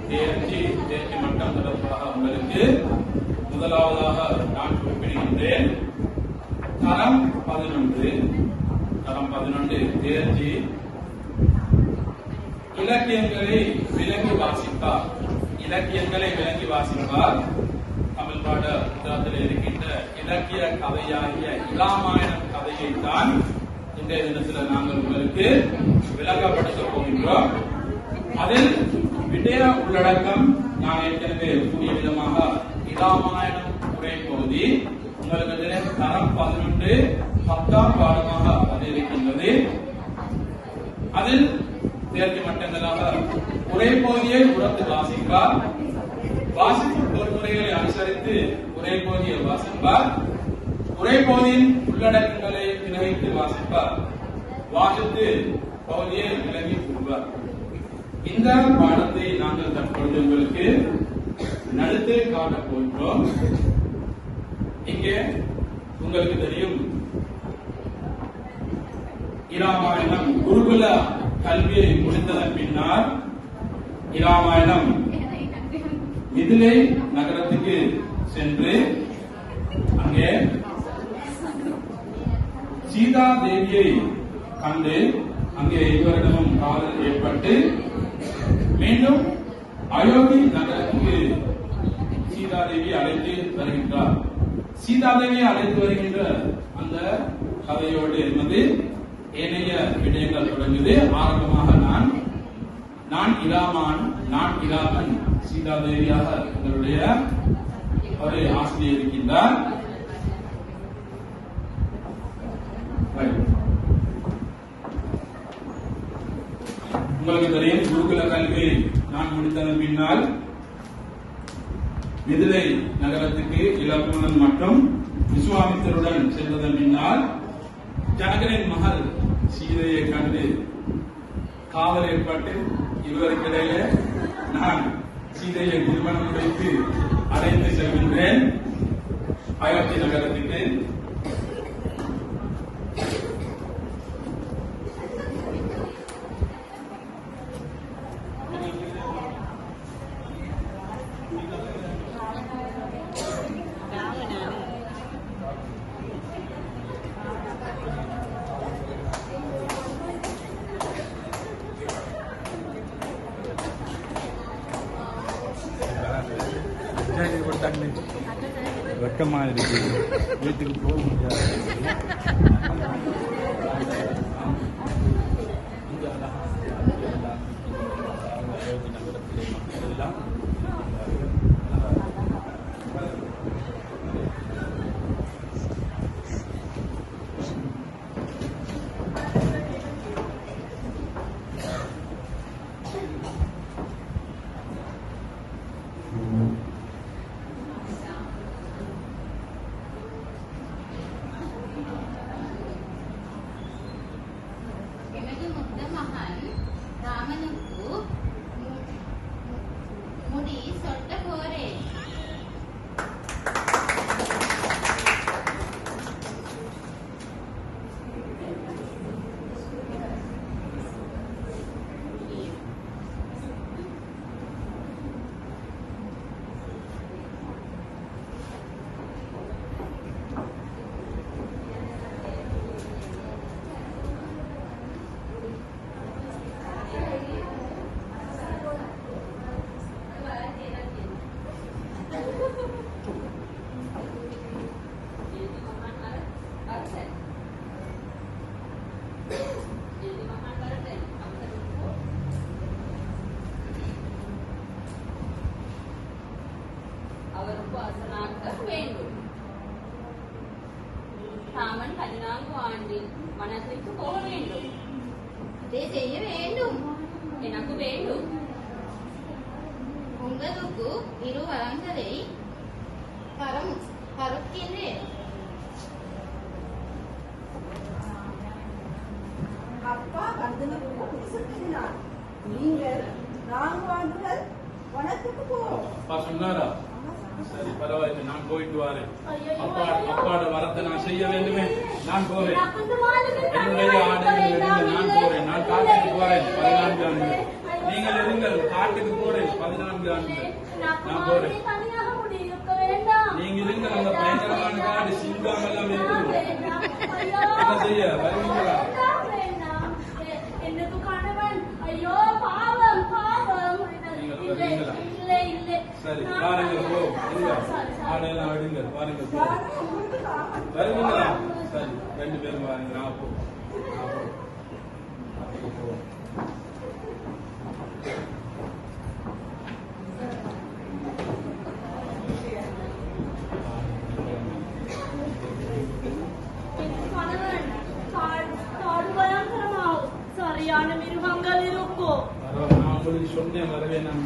தேர்ச்சி மட்டம் தொடர்பாக உங்களுக்கு முதலாவதாக நான் குறிப்பிடுகின்றேன். தரம் 11 தேர்ச்சி இலக்கியங்களை விளங்கி வாசிப்பார். தமிழ் பாட புத்தகத்தில் இருக்கின்ற இலக்கிய கதையாகிய இராமாயணம் கதையை தான் இன்றைய தினத்தில் நாங்கள் உங்களுக்கு விளங்கப்படுத்த போகின்றோம். அதில் விடய உள்ளடக்கம் நான் ஏற்கனவே கூடிய விதமாக இராமாயணம் உரை பகுதி உங்களுக்கு தரம் 11 10ஆம் பாடமாக அது இருக்கின்றது. அதில் தேர்ச்சி மட்டங்களாக உரை பகுதியை உரத்து வாசிப்பார். வாசிப்பு பொறுமுறைகளை அனுசரித்து உரை பகுதியை வாசிப்பார். உரை பகுதியின் உள்ளடக்கங்களை கிரகித்து வாசிப்பார். வாசித்து பகுதியை விளங்கி கூறுவார். இந்த பாடத்தை நாங்கள் தற்பொழுது உங்களுக்கு நடத்தி காட்டப் போகிறோம். இங்கே உங்களுக்கு தெரியும், இராமாயணம் குருகுல கல்வியை முடித்ததன் பின்னால் இராமாயணம் மிதிலை நகரத்துக்கு சென்று அங்கே சீதா தேவியை கண்டு அங்கே இருவரிடமும் காதல் ஏற்பட்டு மீண்டும் அயோத்தி நகரத்துக்கு சீதாதேவி அழைத்து வருகின்றார். சீதாதேவியை அழைத்து வருகின்ற அந்த கதையோடு என்பது ஏனைய விடயங்கள் தொடங்குது. ஆரம்பமாக நான் இராமன் சீதாதேவியாக எங்களுடைய ஒரு ஆசிரியர் இருக்கின்றார். உங்களுக்கு தெரியும், குருகுல கல்வி நான் முடித்ததன் பின்னால் மிதிலை நகரத்துக்கு இலக்குவன் மற்றும் விஸ்வாமித்திரருடன் சென்றதன் பின்னால் ஜனகரின் மகள் சீதையை கண்டு காதல் ஏற்பட்டு இருவருக்கிடையே நான் சீதையை திருமணம் வைத்து அழைத்து செல்கின்றேன் அயோத்தி நகரத்துக்கு. வெக்கமா இருக்கு, வீட்டுக்கு போக முடியாது. ராமன் 14 ஆண்டில் வனத்திற்கு போக வேண்டும். அதை செய்ய வேண்டும். எனக்கு வேண்டும். உங்களுக்கு 2 வரங்களை தருகின்றேன். அப்பா கந்தனுக்கு நீங்கள் 4 ஆண்டுகள் வனத்துக்கு போவோம். அப்பா சொன்னாரா? சரி, பரவாயில்லை, நான் போயிட்டு வரேன். அப்பாட வரத்தை நான் செய்ய வேண்டுமே. நான் போறேன். என்னுடைய ஆடைகள் நான் போறேன். நான் காட்டுக்கு போறேன். 14 ஆண்டுகள். நீங்க நீங்கள் இருங்கள், காட்டுக்கு போறேன் 14 ஆண்டுகள் நான் போறேன். நீங்க இருங்கள், அந்த பயங்கரமான காடு சிங்கம் எல்லாம் இருக்குது. என்ன செய்ய வருவீங்களா? சரி பாருங்கள் போ, ஆடையெல்லாம் விடுங்கள், பாருங்கள் போ. வருவீங்களா? சரி 2 பேரும் பாருங்க. நான் போ சரியான மிருகங்கள் இருக்கும். நான் உங்களுக்கு சொன்னேன் வரவே நான்